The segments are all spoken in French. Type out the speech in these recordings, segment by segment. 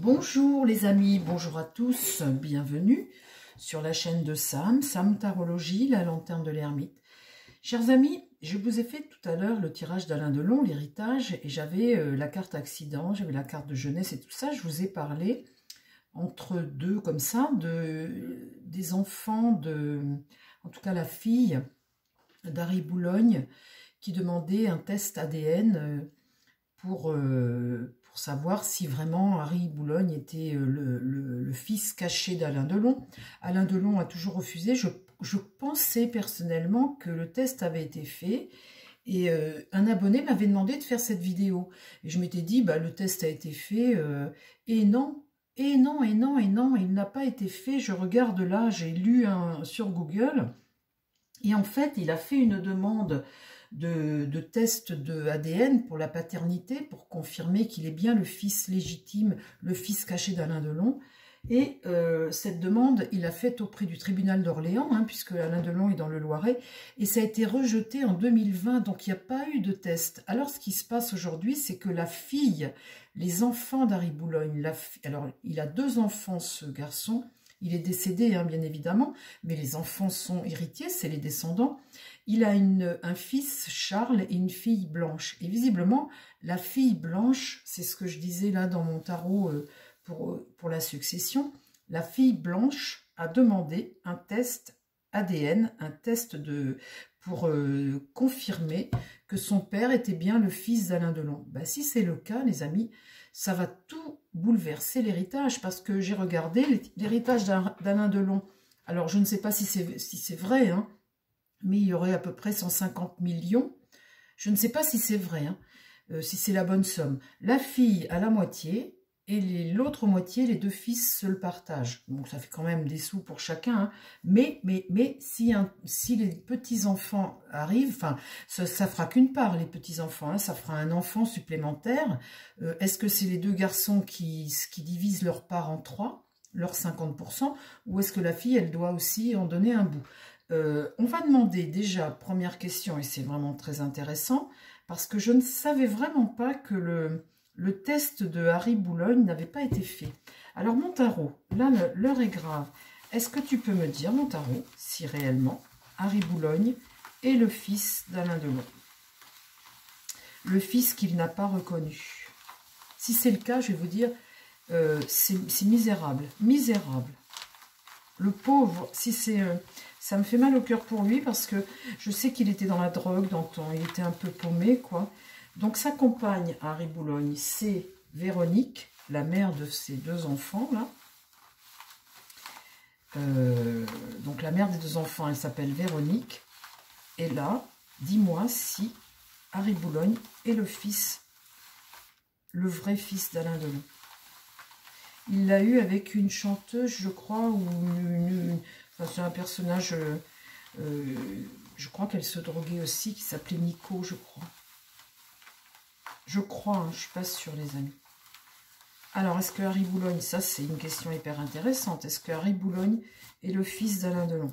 Bonjour les amis, bonjour à tous, bienvenue sur la chaîne de Sam Tarologie, la lanterne de l'ermite. Chers amis, je vous ai fait tout à l'heure le tirage d'Alain Delon, l'héritage, et j'avais la carte accident, j'avais la carte de jeunesse et tout ça. Je vous ai parlé entre deux comme ça, des enfants, en tout cas la fille d'Harry Boulogne qui demandait un test ADN pour savoir si vraiment Harry Boulogne était le fils caché d'Alain Delon. Alain Delon a toujours refusé. Je pensais personnellement que le test avait été fait et un abonné m'avait demandé de faire cette vidéo. Et je m'étais dit, bah, le test a été fait et non, et non, et non, et non, il n'a pas été fait. Je regarde là, j'ai lu sur Google et en fait, il a fait une demande de test de ADN pour la paternité, pour confirmer qu'il est bien le fils légitime, le fils caché d'Alain Delon. Et cette demande, il l'a faite auprès du tribunal d'Orléans, puisque Alain Delon est dans le Loiret, et ça a été rejeté en 2020, donc il n'y a pas eu de test. Alors ce qui se passe aujourd'hui, c'est que la fille, les enfants d'Harry Boulogne, alors il a 2 enfants ce garçon, il est décédé bien évidemment, mais les enfants sont héritiers, c'est les descendants. Il a un fils, Charles, et une fille Blanche. Et visiblement, la fille Blanche, c'est ce que je disais là dans mon tarot pour la succession, la fille Blanche a demandé un test ADN, un test pour confirmer que son père était bien le fils d'Alain Delon. Ben, si c'est le cas, les amis, ça va tout bouleverser l'héritage, parce que j'ai regardé l'héritage d'Alain Delon. Alors, je ne sais pas si c'est vrai, mais il y aurait à peu près 150 millions. Je ne sais pas si c'est vrai, si c'est la bonne somme. La fille a la moitié, et l'autre moitié, les 2 fils se le partagent. Donc ça fait quand même des sous pour chacun. Mais si les petits-enfants arrivent, enfin, ça fera qu'une part, les petits-enfants. Ça fera un enfant supplémentaire. Est-ce que c'est les 2 garçons qui divisent leur part en 3, leurs 50%, ou est-ce que la fille, elle doit aussi en donner un bout? On va demander déjà, première question, et c'est vraiment très intéressant, parce que je ne savais vraiment pas que le test de Harry Boulogne n'avait pas été fait. Alors mon tarot, là l'heure est grave. Est-ce que tu peux me dire, mon tarot, si réellement Harry Boulogne est le fils d'Alain Delon? Le fils qu'il n'a pas reconnu. Si c'est le cas, je vais vous dire, c'est misérable. Misérable. Le pauvre, si c'est... ça me fait mal au cœur pour lui, parce que je sais qu'il était dans la drogue, il était un peu paumé, quoi. Donc sa compagne, Harry Boulogne, c'est Véronique, la mère de ses 2 enfants, là. Donc la mère des 2 enfants, elle s'appelle Véronique. Et là, dis-moi si Harry Boulogne est le vrai fils d'Alain Delon. Il l'a eu avec une chanteuse, je crois, ou enfin, c'est un personnage, je crois qu'elle se droguait aussi, qui s'appelait Nico, je crois. Je crois, je ne suis pas sûre, les amis. Alors, est-ce que Harry Boulogne, ça c'est une question hyper intéressante, est-ce que Harry Boulogne est le fils d'Alain Delon?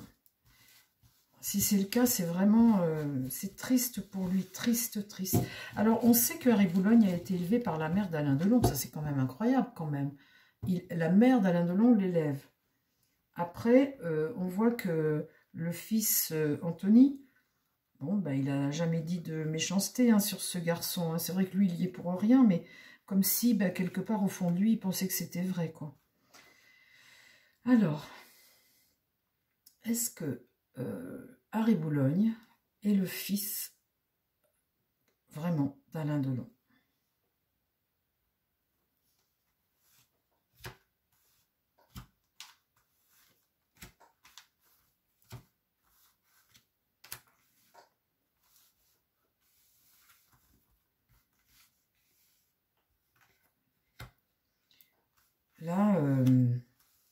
Si c'est le cas, c'est vraiment, c'est triste pour lui, triste, triste. Alors, on sait que Harry Boulogne a été élevé par la mère d'Alain Delon, ça c'est quand même incroyable, quand même. La mère d'Alain Delon l'élève. Après, on voit que le fils Anthony, bon, ben, il n'a jamais dit de méchanceté sur ce garçon. C'est vrai que lui, il y est pour rien, mais comme si, ben, quelque part, au fond de lui, il pensait que c'était vrai, quoi. Alors, est-ce que Harry Boulogne est le fils, vraiment, d'Alain Delon? Là,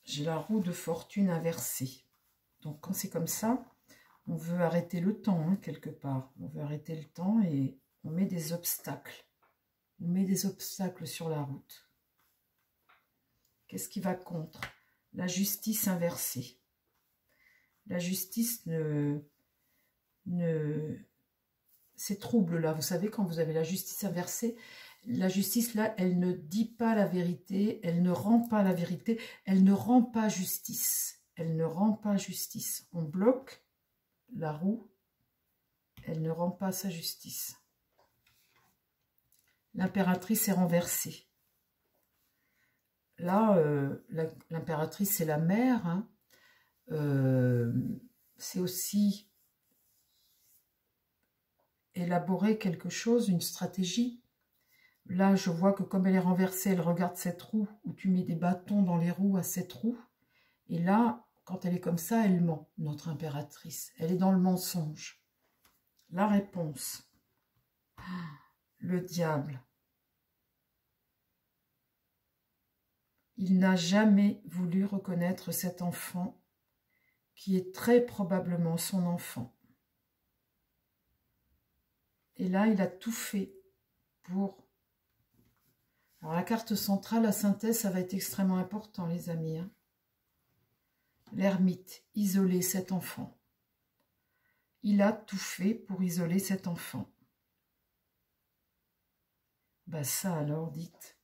j'ai la roue de fortune inversée. Donc, quand c'est comme ça, on veut arrêter le temps, quelque part. On veut arrêter le temps et on met des obstacles. On met des obstacles sur la route. Qu'est-ce qui va contre? La justice inversée. La justice ces troubles-là, vous savez, quand vous avez la justice inversée, La justice, là, elle ne dit pas la vérité, elle ne rend pas la vérité, elle ne rend pas justice. Elle ne rend pas justice. On bloque la roue, elle ne rend pas sa justice. L'impératrice est renversée. Là, l'impératrice, c'est la mère. Hein. C'est aussi élaborer quelque chose, une stratégie. Là, je vois que comme elle est renversée, elle regarde cette roue où tu mets des bâtons dans les roues à cette roue. Et là, quand elle est comme ça, elle ment, notre impératrice. Elle est dans le mensonge. La réponse. Le diable. Il n'a jamais voulu reconnaître cet enfant qui est très probablement son enfant. Et là, il a tout fait pour... Alors, la carte centrale, la synthèse, ça va être extrêmement important, les amis. Hein. L'ermite, isoler cet enfant. Il a tout fait pour isoler cet enfant. Bah ça alors, dites,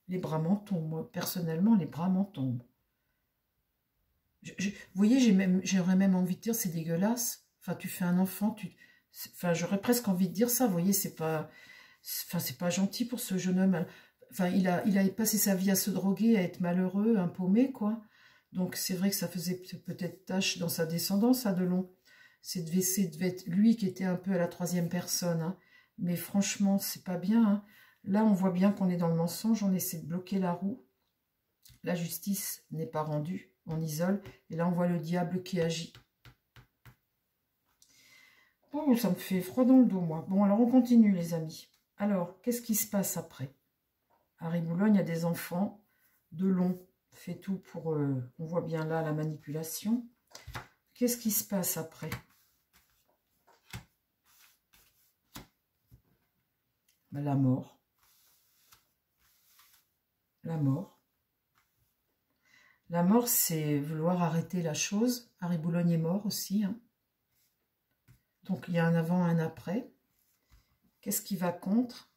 les bras m'en tombent. Moi, personnellement, les bras m'en tombent. Vous voyez, j'aurais même envie de dire, c'est dégueulasse. Enfin, tu fais un enfant, enfin, j'aurais presque envie de dire ça. Vous voyez, c'est pas gentil pour ce jeune homme. Enfin, il a passé sa vie à se droguer, à être malheureux, un paumé, quoi. Donc, c'est vrai que ça faisait peut-être tâche dans sa descendance à Delon. devait être lui qui était un peu à la troisième personne. Hein. Mais franchement, c'est pas bien. Hein. Là, on voit bien qu'on est dans le mensonge. On essaie de bloquer la roue. La justice n'est pas rendue. On isole. Et là, on voit le diable qui agit. Oh, ça me fait froid dans le dos, moi. Bon, alors on continue, les amis. Alors, qu'est-ce qui se passe après? Harry Boulogne a des enfants. Delon fait tout pour... on voit bien là la manipulation. Qu'est-ce qui se passe après? Ben, la mort. La mort. La mort, c'est vouloir arrêter la chose. Harry Boulogne est mort aussi. Hein. Donc, il y a un avant, un après. Qu'est-ce qui va contre?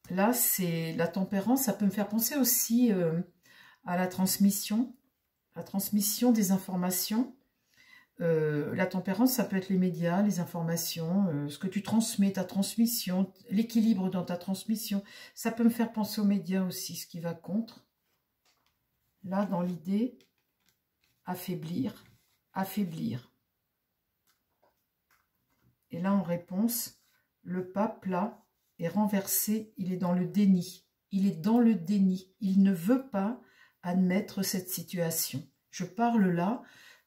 Là, c'est la tempérance. Ça peut me faire penser aussi à la transmission des informations. La tempérance, ça peut être les médias, les informations, ce que tu transmets, ta transmission, l'équilibre dans ta transmission. Ça peut me faire penser aux médias aussi, ce qui va contre. Là, dans l'idée, affaiblir, affaiblir. Et là, en réponse, le pape, là, est renversé, il est dans le déni. Il est dans le déni. Il ne veut pas admettre cette situation. Je parle là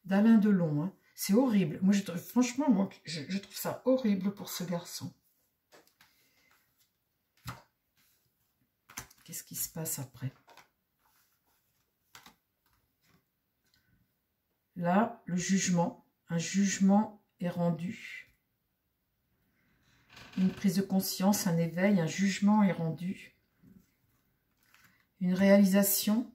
d'Alain Delon. Hein. C'est horrible. Moi, franchement, moi, je trouve ça horrible pour ce garçon. Qu'est-ce qui se passe après? Là, le jugement. Un jugement est rendu. Une prise de conscience, un éveil, un jugement est rendu. Une réalisation.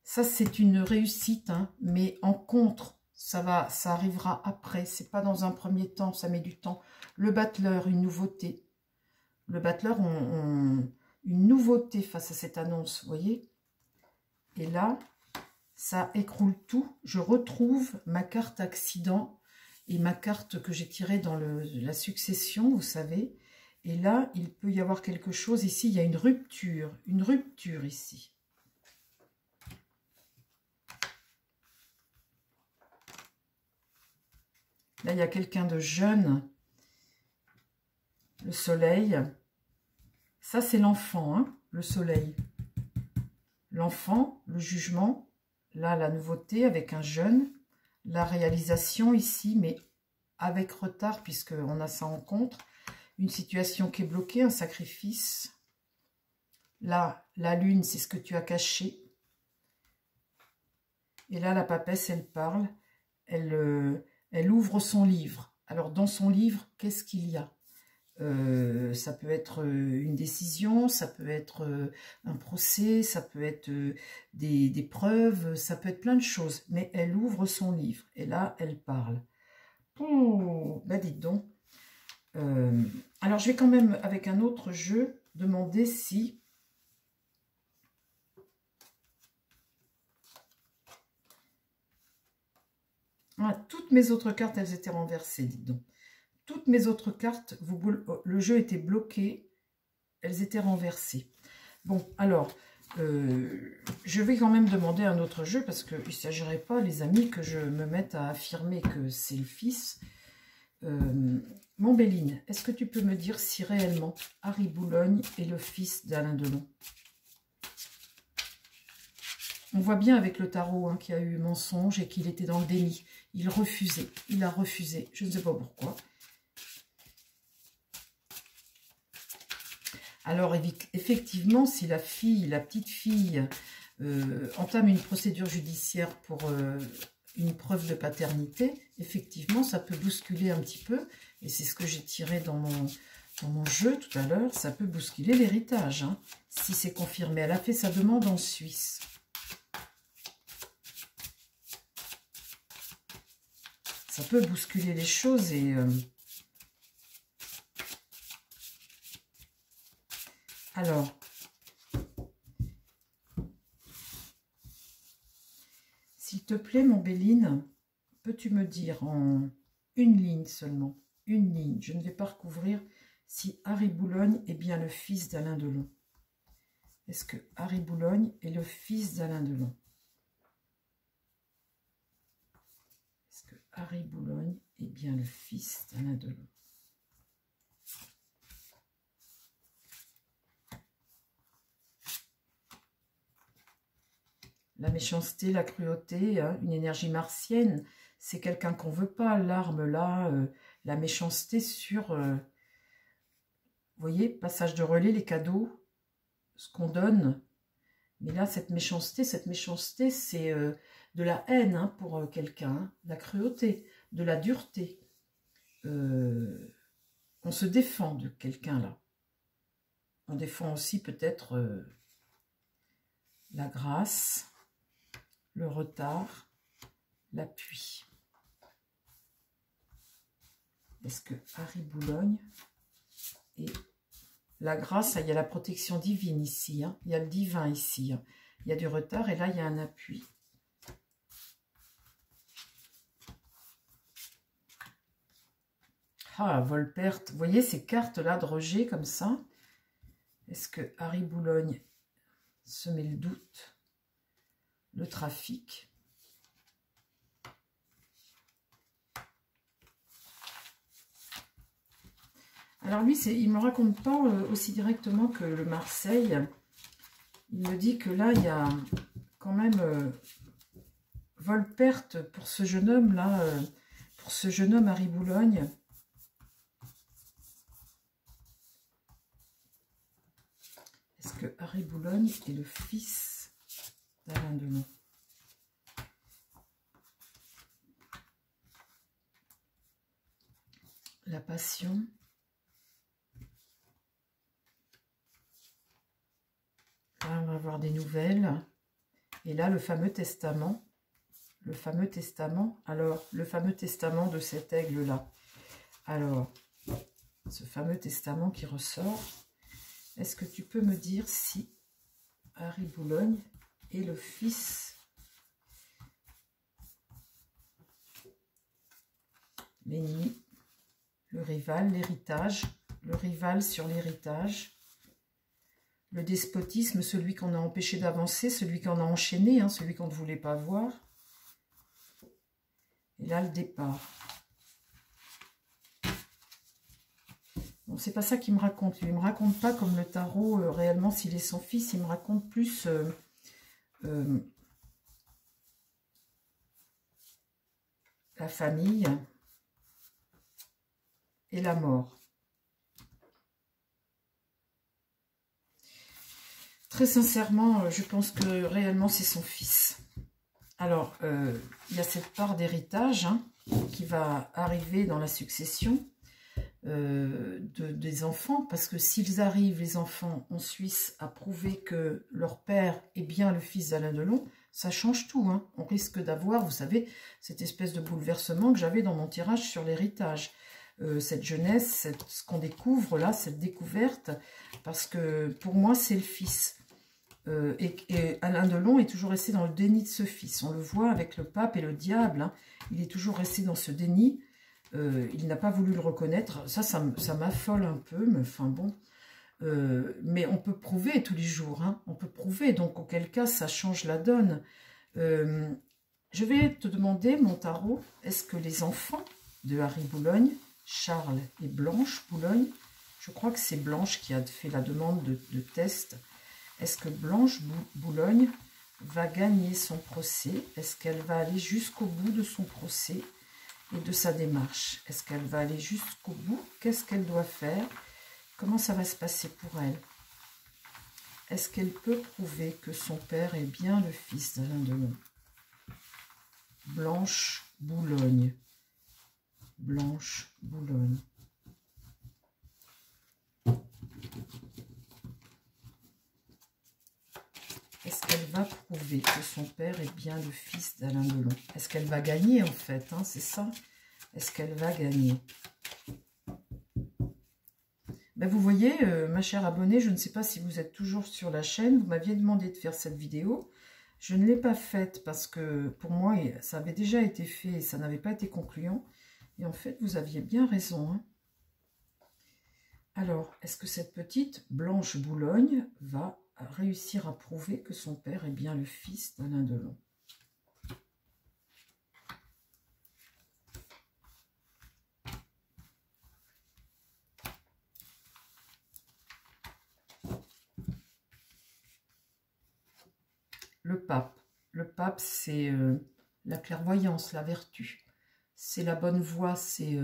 Ça, c'est une réussite, hein, mais en contre, ça arrivera après. C'est pas dans un premier temps, ça met du temps. Le battleur, une nouveauté. Le battleur, une nouveauté face à cette annonce, vous voyez. Et là, ça écroule tout. Je retrouve ma carte accident et ma carte que j'ai tirée dans la succession, vous savez. Et là, il peut y avoir quelque chose. Ici, il y a une rupture ici. Là, il y a quelqu'un de jeune. Le soleil. Ça, c'est l'enfant, hein, le soleil. L'enfant, le jugement. Là, la nouveauté avec un jeune. La réalisation ici, mais avec retard, puisqu'on a ça en contre. Une situation qui est bloquée, un sacrifice. Là, la lune, c'est ce que tu as caché. Et là, la papesse, elle parle. Elle ouvre son livre. Alors, dans son livre, qu'est-ce qu'il y a? Ça peut être une décision, ça peut être un procès, ça peut être des preuves, ça peut être plein de choses. Mais elle ouvre son livre et là, elle parle. Oh, ben dites donc. Alors, je vais quand même avec un autre jeu. demander si... Ah, toutes mes autres cartes, elles étaient renversées, dites donc. Toutes mes autres cartes, le jeu était bloqué, elles étaient renversées. Bon, alors, je vais quand même demander un autre jeu, parce qu'il ne s'agirait pas, les amis, que je me mette à affirmer que c'est le fils. Mon Béline, est-ce que tu peux me dire si réellement Harry Boulogne est le fils d'Alain Delon? On voit bien avec le tarot hein, qu'il y a eu mensonge et qu'il était dans le déni. Il refusait, il a refusé, je ne sais pas pourquoi. Alors, effectivement, si la fille, la petite fille, entame une procédure judiciaire pour une preuve de paternité, effectivement, ça peut bousculer un petit peu, et c'est ce que j'ai tiré dans mon jeu tout à l'heure, ça peut bousculer l'héritage, hein, si c'est confirmé. Elle a fait sa demande en Suisse. Ça peut bousculer les choses et... Alors, s'il te plaît, mon Béline, peux-tu me dire en une ligne seulement, une ligne, je ne vais pas recouvrir, si Harry Boulogne est bien le fils d'Alain Delon? Est-ce que Harry Boulogne est le fils d'Alain Delon? Est-ce que Harry Boulogne est bien le fils d'Alain Delon? La méchanceté, la cruauté, hein, une énergie martienne, c'est quelqu'un qu'on ne veut pas. L'arme là, la méchanceté sur, vous voyez, passage de relais, les cadeaux, ce qu'on donne. Mais là, cette méchanceté, c'est de la haine hein, pour quelqu'un, hein, de la cruauté, de la dureté. On se défend de quelqu'un là. On défend aussi peut-être la grâce, le retard, l'appui. Est-ce que Harry Boulogne et la grâce, il y a la protection divine ici, hein, il y a le divin ici, hein, il y a du retard et là il y a un appui. Ah, vol-perte, vous voyez ces cartes-là de rejet comme ça. Est-ce que Harry Boulogne semer le doute, le trafic? Alors lui, il ne me raconte pas aussi directement que le Marseille. Il me dit que là, il y a quand même vol-perte pour ce jeune homme-là, pour ce jeune homme Harry Boulogne. Est-ce que Harry Boulogne est le fils d'Alain Delon? La passion. Là, on va avoir des nouvelles. Et là, le fameux testament. Le fameux testament. Alors, le fameux testament de cet aigle-là. Alors, ce fameux testament qui ressort. Est-ce que tu peux me dire si Harry Boulogne est le fils, l'ennemi, le rival, l'héritage, le rival sur l'héritage, le despotisme, celui qu'on a empêché d'avancer, celui qu'on a enchaîné, hein, celui qu'on ne voulait pas voir. Et là, le départ. Bon, c'est pas ça qu'il me raconte. Il ne me raconte pas comme le tarot, réellement, s'il est son fils. Il me raconte plus la famille et la mort. Très sincèrement, je pense que réellement, c'est son fils. Alors, il y a cette part d'héritage hein, qui va arriver dans la succession. Des enfants, parce que s'ils arrivent, les enfants en Suisse, à prouver que leur père est bien le fils d'Alain Delon, ça change tout. Hein. On risque d'avoir, vous savez, cette espèce de bouleversement que j'avais dans mon tirage sur l'héritage. cette jeunesse, ce qu'on découvre là, cette découverte, parce que pour moi, c'est le fils. Et Alain Delon est toujours resté dans le déni de ce fils. On le voit avec le pape et le diable, hein. Il est toujours resté dans ce déni. Il n'a pas voulu le reconnaître. Ça m'affole un peu, mais enfin bon. Mais on peut prouver tous les jours, hein. On peut prouver, donc auquel cas ça change la donne. Je vais te demander, mon tarot, est-ce que les enfants de Harry Boulogne, Charles et Blanche Boulogne, je crois que c'est Blanche qui a fait la demande de test, est-ce que Blanche Boulogne va gagner son procès? Est-ce qu'elle va aller jusqu'au bout de son procès et de sa démarche? Est-ce qu'elle va aller jusqu'au bout? Qu'est-ce qu'elle doit faire? Comment ça va se passer pour elle? Est-ce qu'elle peut prouver que son père est bien le fils d'Alain Delon? Blanche Boulogne. Blanche Boulogne. Est-ce qu'elle va prouver que son père est bien le fils d'Alain Delon? Est-ce qu'elle va gagner en fait, hein, c'est ça? Est-ce qu'elle va gagner? Ben vous voyez, ma chère abonnée, je ne sais pas si vous êtes toujours sur la chaîne, vous m'aviez demandé de faire cette vidéo. Je ne l'ai pas faite parce que pour moi, ça avait déjà été fait et ça n'avait pas été concluant. Et en fait, vous aviez bien raison, hein. Alors, est-ce que cette petite Blanche Boulogne va réussir à prouver que son père est bien le fils d'Alain Delon? Le pape. Le pape, c'est la clairvoyance, la vertu. C'est la bonne voie, c'est...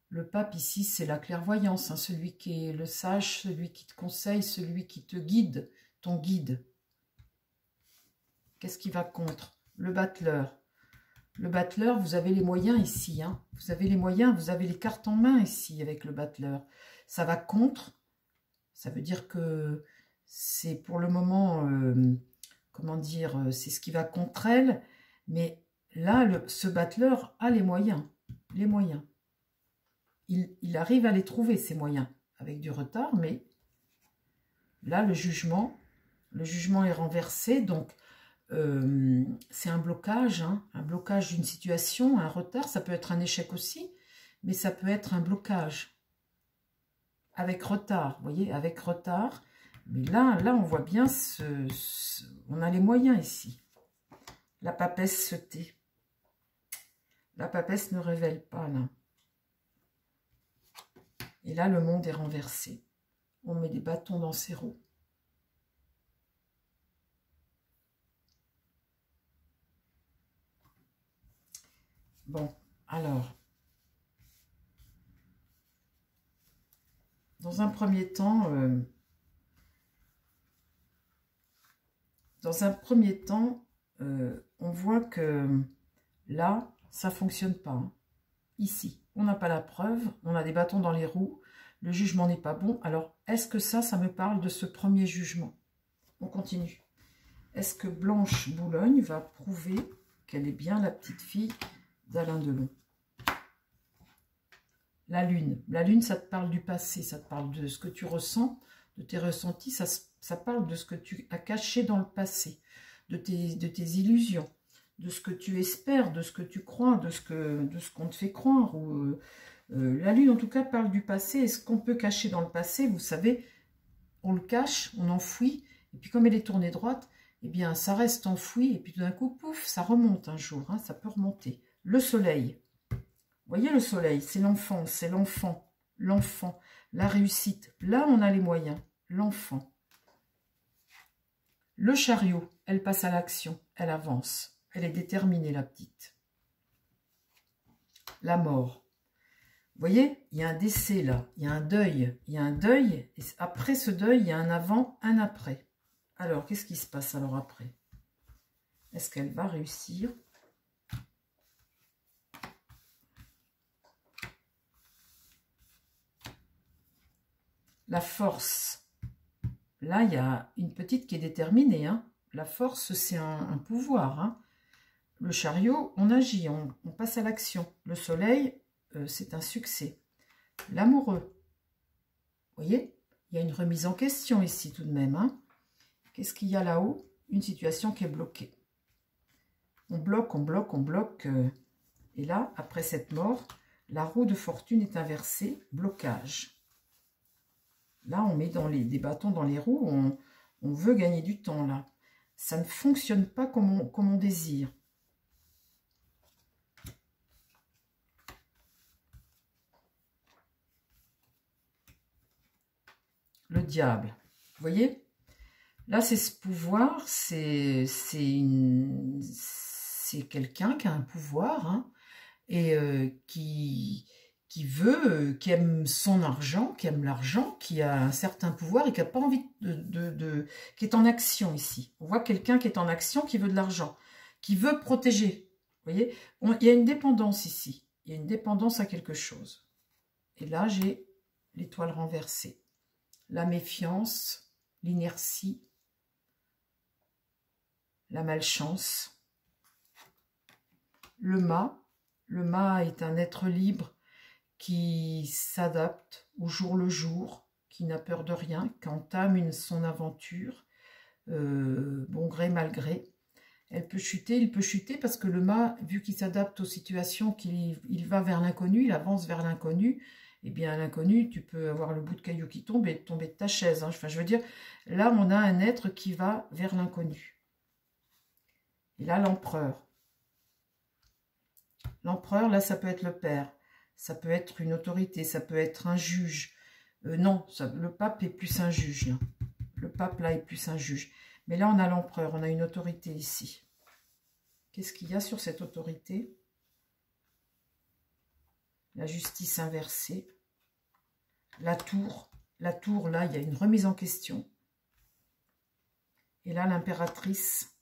le pape ici, c'est la clairvoyance, hein, celui qui est le sage, celui qui te conseille, celui qui te guide, ton guide. Qu'est-ce qui va contre? Le battleur. Le battleur, vous avez les moyens ici, hein. Vous avez les moyens, vous avez les cartes en main ici avec le battleur. Ça va contre, ça veut dire que c'est pour le moment, comment dire, c'est ce qui va contre elle, mais là, ce battleur a les moyens, les moyens. Il arrive à les trouver, ces moyens, avec du retard, mais là, le jugement est renversé, donc c'est un blocage, hein, un blocage d'une situation, un retard, ça peut être un échec aussi, mais ça peut être un blocage, avec retard, vous voyez, avec retard, mais là on voit bien, on a les moyens ici. La papesse se tait. La papesse ne révèle pas, là. Et là, le monde est renversé. On met des bâtons dans ses roues. Bon, alors. Dans un premier temps, on voit que là, ça ne fonctionne pas, hein. Ici, on n'a pas la preuve, on a des bâtons dans les roues, le jugement n'est pas bon. Alors, est-ce que ça me parle de ce premier jugement? On continue. Est-ce que Blanche Boulogne va prouver qu'elle est bien la petite fille d'Alain Delon? La lune, ça te parle du passé, ça te parle de ce que tu ressens, de tes ressentis, ça parle de ce que tu as caché dans le passé, de tes illusions, de ce que tu espères, de ce que tu crois, de ce qu'on te fait croire. La lune, en tout cas, parle du passé. Et ce qu'on peut cacher dans le passé, vous savez, on le cache, on enfouit. Et puis, comme elle est tournée droite, eh bien, ça reste enfoui. Et puis, tout d'un coup, pouf, ça remonte un jour. Hein, ça peut remonter. Le soleil. Vous voyez, le soleil, c'est l'enfant, l'enfant, la réussite. Là, on a les moyens. L'enfant. Le chariot, elle passe à l'action, elle avance. Elle est déterminée, la petite. La mort. Vous voyez, il y a un décès là, il y a un deuil. Il y a un deuil, et après ce deuil, il y a un avant, un après. Alors, qu'est-ce qui se passe alors après? Est-ce qu'elle va réussir? La force. Là, il y a une petite qui est déterminée, hein. La force, c'est un pouvoir, hein. Le chariot, on agit, on passe à l'action. Le soleil, c'est un succès. L'amoureux. Vous voyez, il y a une remise en question ici tout de même. Hein. Qu'est-ce qu'il y a là-haut? Une situation qui est bloquée. On bloque, on bloque, on bloque. Et là, après cette mort, la roue de fortune est inversée. Blocage. Là, on met des bâtons dans les roues. On veut gagner du temps, là. Ça ne fonctionne pas comme on désire. Le diable. Vous voyez? Là, c'est ce pouvoir. C'est quelqu'un qui a un pouvoir, hein, et qui veut, qui aime son argent, qui aime l'argent, qui a un certain pouvoir et qui n'a pas envie qui est en action ici. On voit quelqu'un qui est en action, qui veut de l'argent, qui veut protéger. Vous voyez, il y a une dépendance ici. Il y a une dépendance à quelque chose. Et là, j'ai l'étoile renversée. La méfiance, l'inertie, la malchance. Le mât. Le mât est un être libre qui s'adapte au jour le jour, qui n'a peur de rien, qui entame son aventure, bon gré, mal gré. Elle peut chuter, il peut chuter parce que le mât, vu qu'il s'adapte aux situations, qu'il va vers l'inconnu, il avance vers l'inconnu, eh bien l'inconnu, tu peux avoir le bout de caillou qui tombe et tomber de ta chaise. Hein. Enfin, je veux dire, là, on a un être qui va vers l'inconnu. Et là, l'empereur. L'empereur, là, ça peut être le père. Ça peut être une autorité, ça peut être un juge. Non, le pape est plus un juge. Là. Le pape, là, est plus un juge. Mais là, on a l'empereur, on a une autorité ici. Qu'est-ce qu'il y a sur cette autorité? La justice inversée. La tour. La tour, là, il y a une remise en question. Et là, l'impératrice.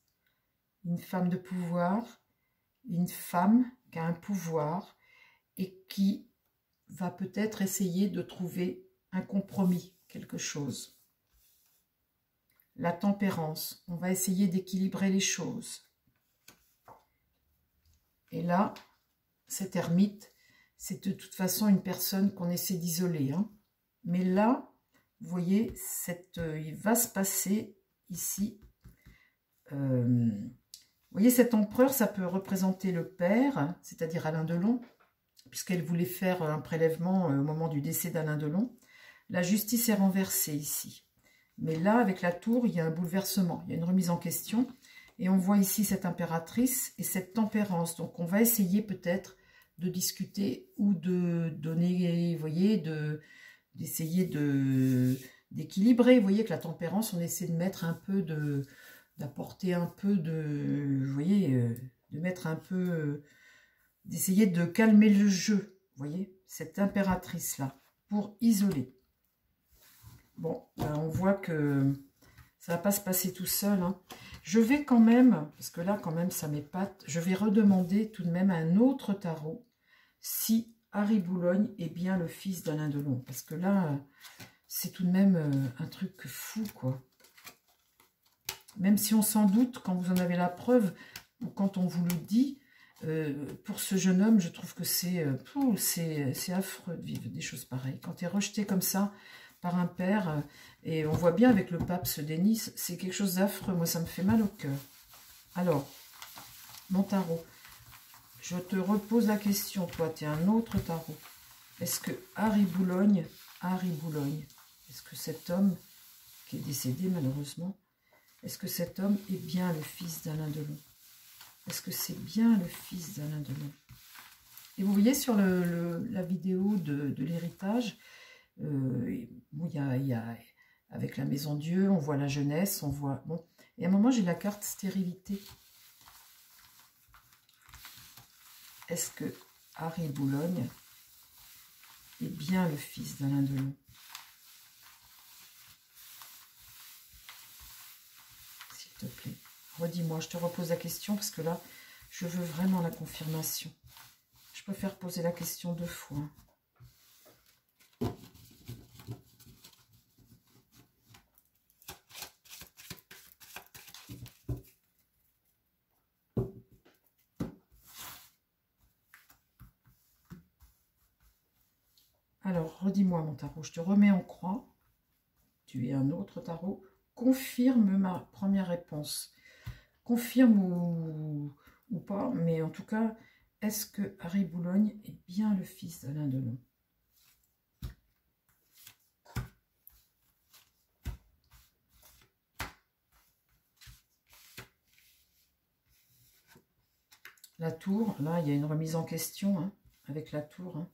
Une femme de pouvoir. Une femme qui a un pouvoir et qui va peut-être essayer de trouver un compromis, quelque chose. La tempérance, on va essayer d'équilibrer les choses. Et là, cet ermite, c'est de toute façon une personne qu'on essaie d'isoler. Hein. Mais là, vous voyez, il va se passer ici. Vous voyez, cet empereur, ça peut représenter le père, c'est-à-dire Alain Delon, puisqu'elle voulait faire un prélèvement au moment du décès d'Alain Delon. La justice est renversée ici. Mais là, avec la tour, il y a un bouleversement, il y a une remise en question. Et on voit ici cette impératrice et cette tempérance. Donc, on va essayer peut-être de discuter ou de donner, vous voyez, d'essayer d'équilibrer. Vous voyez que la tempérance, on essaie de mettre un peu d'apporter un peu de, vous voyez, de mettre un peu, d'essayer de calmer le jeu, vous voyez, cette impératrice-là, pour isoler. Bon, ben on voit que ça ne va pas se passer tout seul. Hein. Je vais quand même, parce que là, quand même, ça m'épate, je vais redemander tout de même un autre tarot si Harry Boulogne est bien le fils d'Alain Delon. Parce que là, c'est tout de même un truc fou, quoi. Même si on s'en doute, quand vous en avez la preuve, ou quand on vous le dit, pour ce jeune homme, je trouve que c'est affreux de vivre des choses pareilles. Quand tu es rejeté comme ça par un père, et on voit bien avec le pape ce déni, c'est quelque chose d'affreux. Moi, ça me fait mal au cœur. Alors, mon tarot, je te repose la question, toi, tu es un autre tarot. Est-ce que Harry Boulogne, est-ce que cet homme, qui est décédé malheureusement, est-ce que cet homme est bien le fils d'Alain Delon? Est-ce que c'est bien le fils d'Alain Delon? Et vous voyez sur la vidéo de l'héritage, bon, il y a, avec la maison Dieu, on voit la jeunesse, on voit... Bon, et à un moment, j'ai la carte stérilité. Est-ce que Harry Boulogne est bien le fils d'Alain Delon? S'il te plaît, redis-moi, je te repose la question parce que là, je veux vraiment la confirmation. Je préfère poser la question 2 fois. Alors, redis-moi mon tarot, je te remets en croix. Tu es un autre tarot. Confirme ma première réponse. Confirme ou pas, mais en tout cas, est-ce que Harry Boulogne est bien le fils d'Alain Delon? La tour, là, il y a une remise en question, hein, avec la tour. Hein.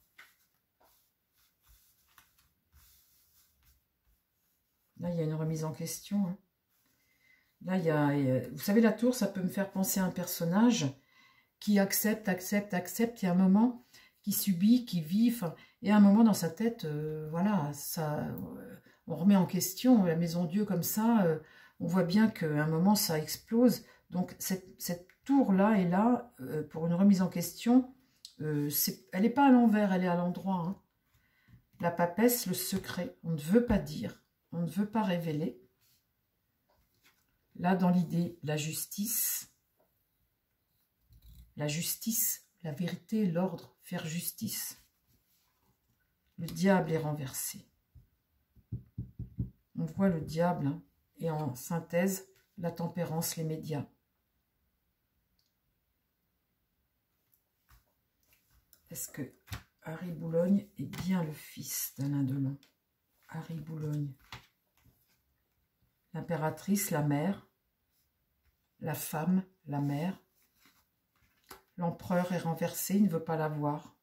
Là, il y a une remise en question. Hein. Là, il y a... Vous savez, la tour, ça peut me faire penser à un personnage qui accepte, et à un moment, qui subit, qui vit, et à un moment dans sa tête, voilà, ça, on remet en question la maison Dieu comme ça, on voit bien qu'à un moment, ça explose. Donc, cette tour-là est là pour une remise en question. Elle n'est pas à l'envers, elle est à l'endroit. Hein. La papesse, le secret, on ne veut pas dire, on ne veut pas révéler. Là, dans l'idée, la justice, la vérité, l'ordre, faire justice. Le diable est renversé. On voit le diable, hein, et en synthèse, la tempérance, les médias. Est-ce que Harry Boulogne est bien le fils d'Alain Delon? Harry Boulogne. L'impératrice, la mère. La femme, la mère. L'empereur est renversé, il ne veut pas la voir.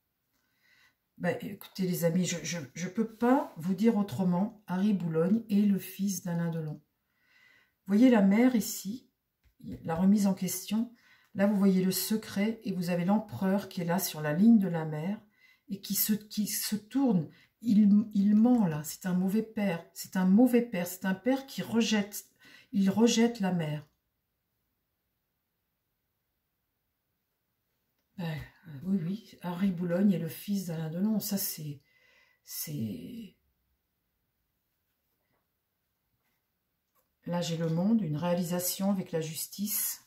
Ben, écoutez les amis, je ne peux pas vous dire autrement. Harry Boulogne est le fils d'Alain Delon. Vous voyez la mère ici, la remise en question. Là, vous voyez le secret et vous avez l'empereur qui est là sur la ligne de la mer et qui se tourne. Il ment là, c'est un mauvais père. C'est un mauvais père, c'est un père qui rejette. Il rejette la mère. Ben, oui, oui, Harry Boulogne est le fils d'Alain Delon. Ça, c'est... Là, j'ai le monde, une réalisation avec la justice.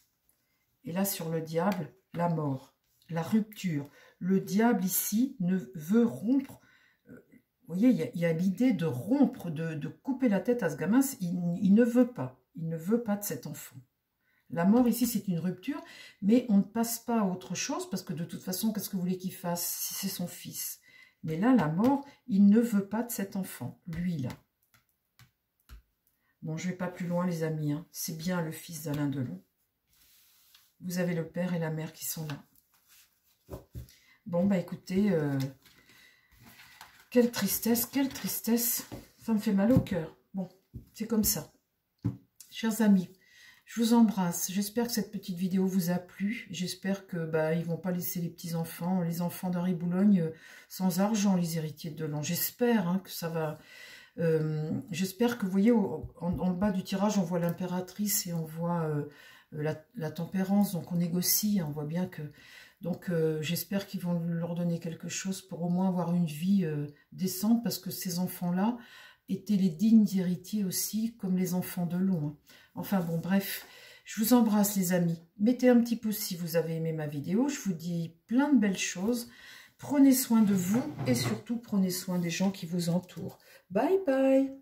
Et là, sur le diable, la mort, la rupture. Le diable, ici, ne veut rompre. Vous voyez, il y a l'idée de rompre, de couper la tête à ce gamin. Il ne veut pas. Il ne veut pas de cet enfant. La mort, ici, c'est une rupture, mais on ne passe pas à autre chose, parce que de toute façon, qu'est-ce que vous voulez qu'il fasse si c'est son fils? Mais là, la mort, il ne veut pas de cet enfant, lui, là. Bon, je ne vais pas plus loin, les amis. Hein. C'est bien le fils d'Alain Delon. Vous avez le père et la mère qui sont là. Bon, bah écoutez, quelle tristesse, quelle tristesse. Ça me fait mal au cœur. Bon, c'est comme ça. Chers amis, je vous embrasse. J'espère que cette petite vidéo vous a plu. J'espère que ils vont pas laisser les petits-enfants, les enfants d'Harry Boulogne, sans argent, les héritiers de Delon. J'espère hein, que ça va... J'espère que, vous voyez, en le bas du tirage, on voit l'impératrice et on voit la tempérance. Donc, on négocie. Hein, on voit bien que... Donc, j'espère qu'ils vont leur donner quelque chose pour au moins avoir une vie décente, parce que ces enfants-là étaient les dignes héritiers aussi, comme les enfants de Delon. Hein. Enfin bon, bref, je vous embrasse les amis. Mettez un petit pouce si vous avez aimé ma vidéo. Je vous dis plein de belles choses. Prenez soin de vous et surtout prenez soin des gens qui vous entourent. Bye bye.